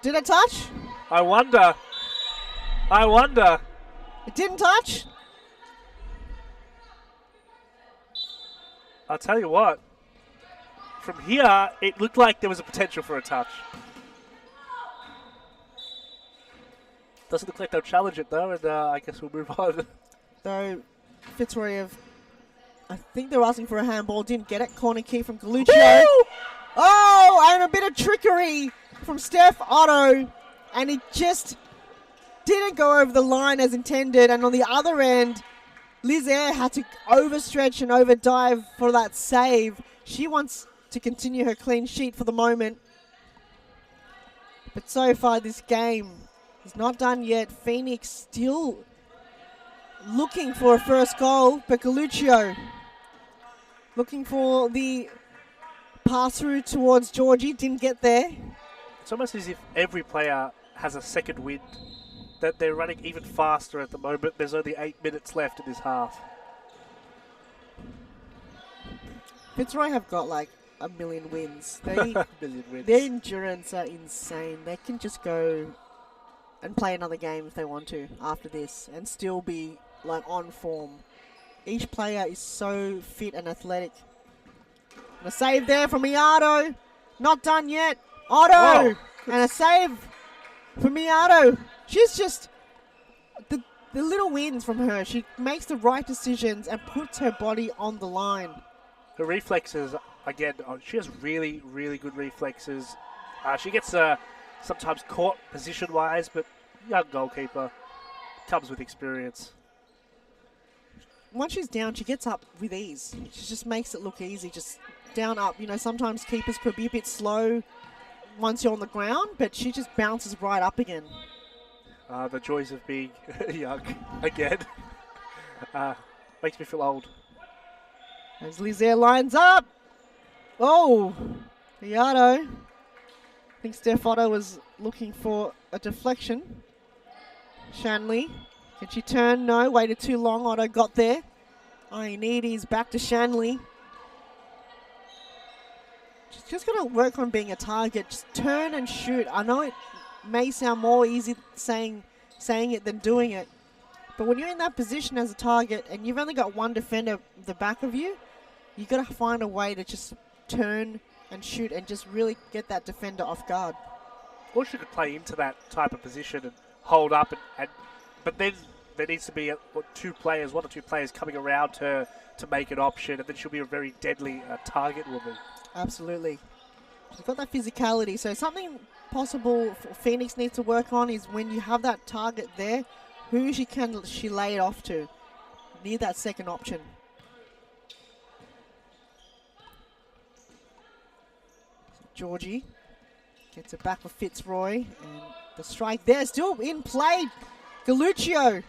Did it touch? I wonder. It didn't touch? I'll tell you what. From here, it looked like there was a potential for a touch. Doesn't look like they'll challenge it though, and I guess we'll move on. Though Fitzroy I think they're asking for a handball, didn't get it. Corner kick from Galuccio. Oh, and a bit of trickery from Steph Otto, and it just didn't go over the line as intended. And on the other end, Lizaire had to overstretch and overdive for that save. She wants to continue her clean sheet for the moment. But so far this game, It's not done yet. Phoenix still looking for a first goal, but Galuccio looking for the pass through towards Georgie. Didn't get there. It's almost as if every player has a second wind, that they're running even faster at the moment. There's only 8 minutes left in this half. Fitzroy have got like a million wins. They, Million wins. their endurance are insane. They can just go and play another game if they want to after this and still be like on form. Each player is so fit and athletic. And a save there from Miato. Not done yet. Otto! Whoa. And a save from Miato. She's just... The little wins from her. She makes the right decisions and puts her body on the line. Her reflexes, again, she has really, really good reflexes. She gets sometimes caught position-wise, but young goalkeeper comes with experience. Once she's down, she gets up with ease. She just makes it look easy. Just down, up. You know, sometimes keepers could be a bit slow once you're on the ground, but she just bounces right up again. The joys of being young again. Makes me feel old. As Lizaire lines up. Oh, Iardo. I think Steph Otto was looking for a deflection. Shanley. Can she turn? No, waited too long. Otto got there. Ioannidis back to Shanley. She's just going to work on being a target. Just turn and shoot. I know it may sound more easy saying it than doing it. But when you're in that position as a target and you've only got one defender at the back of you, you've got to find a way to just turn and shoot and just really get that defender off guard. Or she could play into that type of position and hold up, but then there needs to be one or two players coming around her to make an option, and then she'll be a very deadly target woman. Absolutely. She's got that physicality. So something possible Phoenix needs to work on is when you have that target there, who she lay it off to. Need that second option. Georgie gets it back for Fitzroy, and the strike there still in play. Galuccio.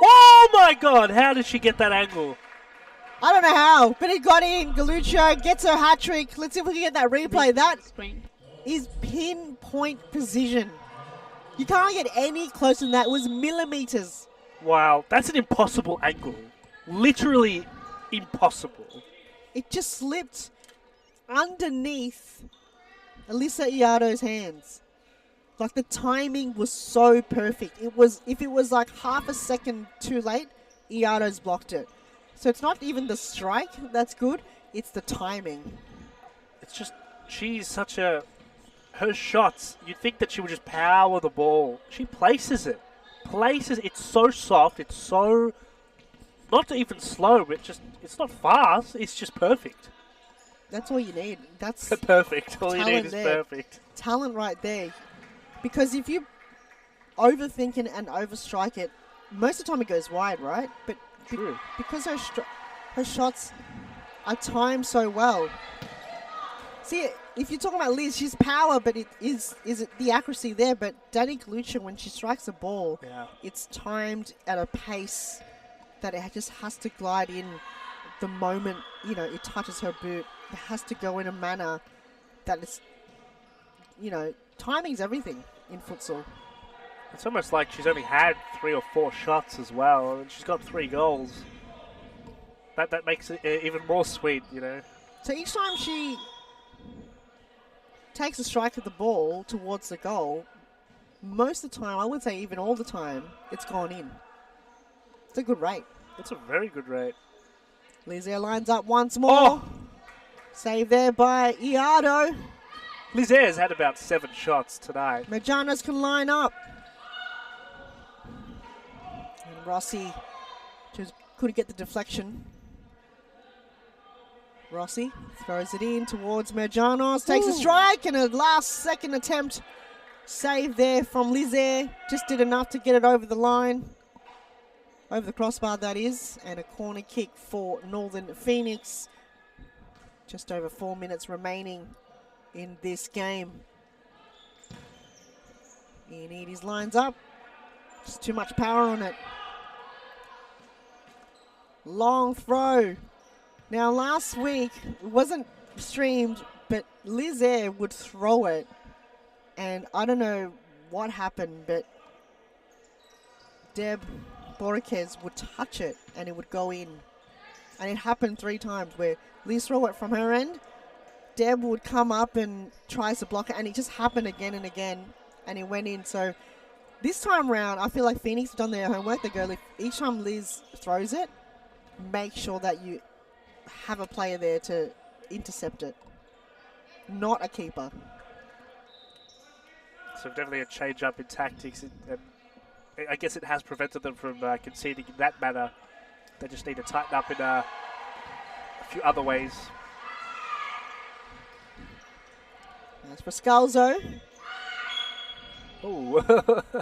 Oh my God! How did she get that angle? I don't know how, but it got in. Galuccio gets her hat trick. Let's see if we can get that replay. That is pinpoint precision. You can't get any closer than that. It was millimeters. Wow, that's an impossible angle. Literally impossible. It just slipped underneath Alyssa Iardo's hands. Like the timing was so perfect. If it was like half a second too late, Iardo's blocked it. So it's not even the strike that's good, it's the timing. It's just, she's such a... Her shots, you'd think that she would just power the ball. She places it. It's so soft, it's so... Not even slow, but it's not fast, it's just perfect. That's all you need. That's perfect. All you need is there. perfect. Talent right there. Because if you overthink it and overstrike it, most of the time it goes wide, right? But True. Because her shots are timed so well. See, if you're talking about Liz, she's power, but is it the accuracy there? But Dani Galuccio, when she strikes a ball, it's timed at a pace that it just has to glide in the moment, it touches her boot. It has to go in a manner that is, timing's everything in futsal. It's almost like she's only had 3 or 4 shots as well, and she's got 3 goals. That makes it even more sweet, So each time she takes a strike at the ball towards the goal, most of the time, I would say even all the time, it's gone in. It's a good rate. It's a very good rate. Lizaire lines up once more. Save there by Iardo. Lizaire's had about 7 shots tonight. Majanos can line up. And Rossi just couldn't get the deflection. Rossi throws it in towards Merjanos, takes a strike, and a last-second attempt save there from Lizaire. Just did enough to get it over the line. Over the crossbar, that is. And a corner kick for Northern Phoenix. Just over 4 minutes remaining in this game. Ioannidis lines up. Just too much power on it. Long throw. Now last week, it wasn't streamed, but Liz Air would throw it. And I don't know what happened, but Deb Borquez would touch it and it would go in. And it happened 3 times where Liz throw it from her end, Deb would come up and tries to block it, and it just happened again and again, and it went in. So this time round, I feel like Phoenix have done their homework. They go, each time Liz throws it, make sure that you have a player there to intercept it, not a keeper. So definitely a change up in tactics. And I guess it has prevented them from conceding in that manner. They just need to tighten up in a few other ways. That's for Scalzo. Oh, got a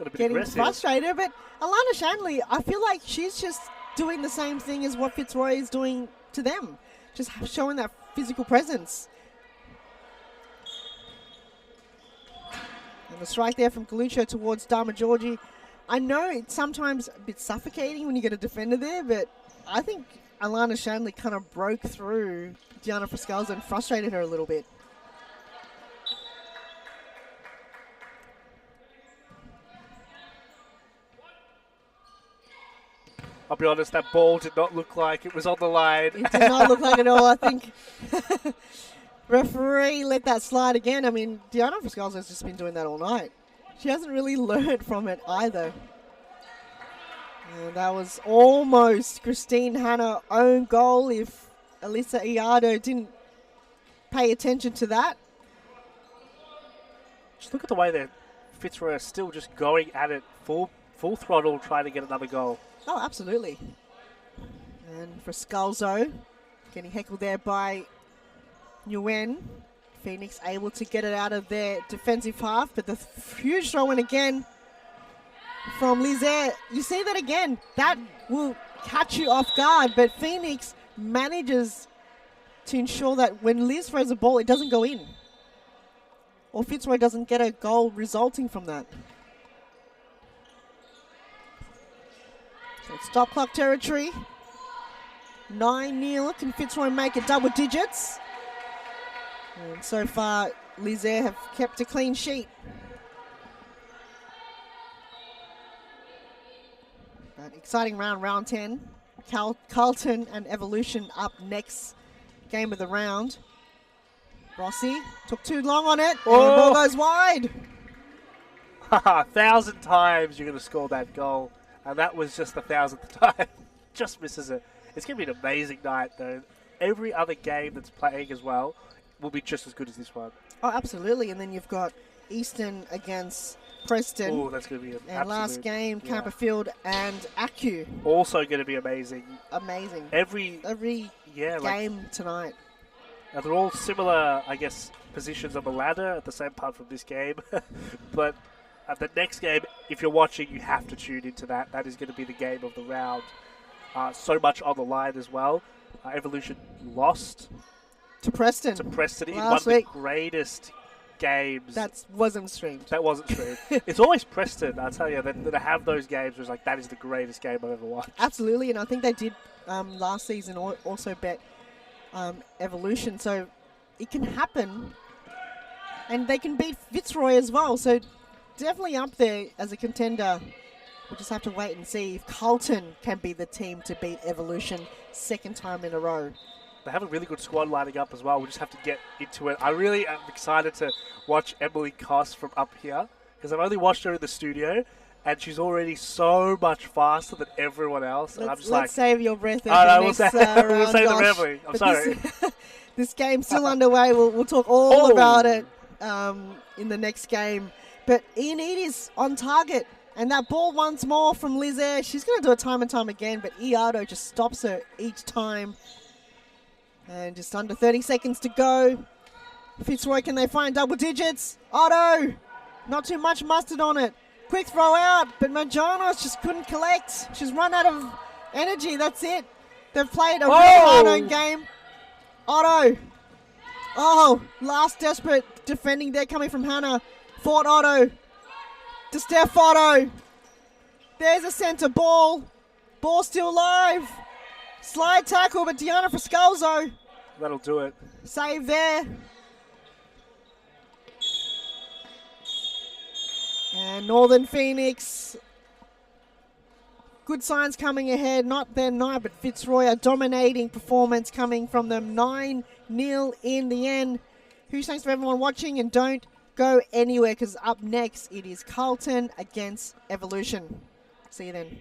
bit Getting aggressive. frustrated, but Alana Shanley, I feel like she's just doing the same thing as what Fitzroy is doing to them. Just showing that physical presence. And the strike there from Galucho towards Dharma Georgie. I know it's sometimes a bit suffocating when you get a defender there, but I think Alana Shanley kind of broke through Gianna Frascalzo and frustrated her a little bit. I'll be honest, that ball did not look like it was on the line. It did not look like it at all. I think referee let that slide again. I mean, Diana Frascalzo has just been doing that all night. She hasn't really learned from it either. And that was almost Christine Hanna own goal if Alyssa Iardo didn't pay attention to that. Just look at the way that Fitzroy are still just going at it full throttle, trying to get another goal. Oh, absolutely. And for Scalzo, getting heckled there by Nguyen. Phoenix able to get it out of their defensive half, but the huge throw in again from Lizaire. You see that again. That will catch you off guard, but Phoenix manages to ensure that when Liz throws a ball, it doesn't go in. Or Fitzroy doesn't get a goal resulting from that. So it's stop clock territory. 9-0. Can Fitzroy make it double digits? And so far, Lizaire have kept a clean sheet. But exciting round 10. Carlton and Evolution up next game of the round. Rossi took too long on it, and the ball goes wide. 1,000 times you're going to score that goal, and that was just the 1,000th time. Just misses it. It's going to be an amazing night, though. Every other game that's playing as well will be just as good as this one. Oh, absolutely. And then you've got Easton against Preston. Oh, that's going to be an and last game, Camperfield and Acu. Also going to be amazing. Amazing. Every game tonight. Now they're all similar, I guess, positions on the ladder at the same part from this game. But at the next game, if you're watching, you have to tune into that. That is going to be the game of the round. So much on the line as well. Evolution lost to Preston. In one of the greatest games. That wasn't streamed. It's always Preston, I tell you, that have those games where it's like, that is the greatest game I've ever watched. Absolutely, and I think they did last season also bet Evolution, so it can happen. And they can beat Fitzroy as well, so definitely up there as a contender. We'll just have to wait and see if Carlton can be the team to beat Evolution second time in a row. They have a really good squad lining up as well. We'll just have to get into it. I really am excited to watch Emily Koss from up here because I've only watched her in the studio and she's already so much faster than everyone else. And Let's save your breath. We'll save the Emily. I'm sorry. This game's still underway. We'll talk all about it in the next game. But Ioannidis on target. And that ball once more from Lizaire. She's going to do it time and time again, but Iardo just stops her each time. And just under 30 seconds to go. Fitzroy, can they find double digits? Otto, not too much mustard on it. Quick throw out, but Majanos just couldn't collect. She's run out of energy, that's it. They've played a really hard-owned game. Otto. Oh, last desperate defending there coming from Hannah. Fought Otto. to Stefano. There's a centre ball. Ball still live. Slide tackle, but Diana Friscalzo. That'll do it. Save there. And Northern Phoenix. Good signs coming ahead. Not their night, but Fitzroy, a dominating performance coming from them. 9-0 in the end. Huge thanks for everyone watching, and don't go anywhere because up next it is Carlton against Evolution. See you then.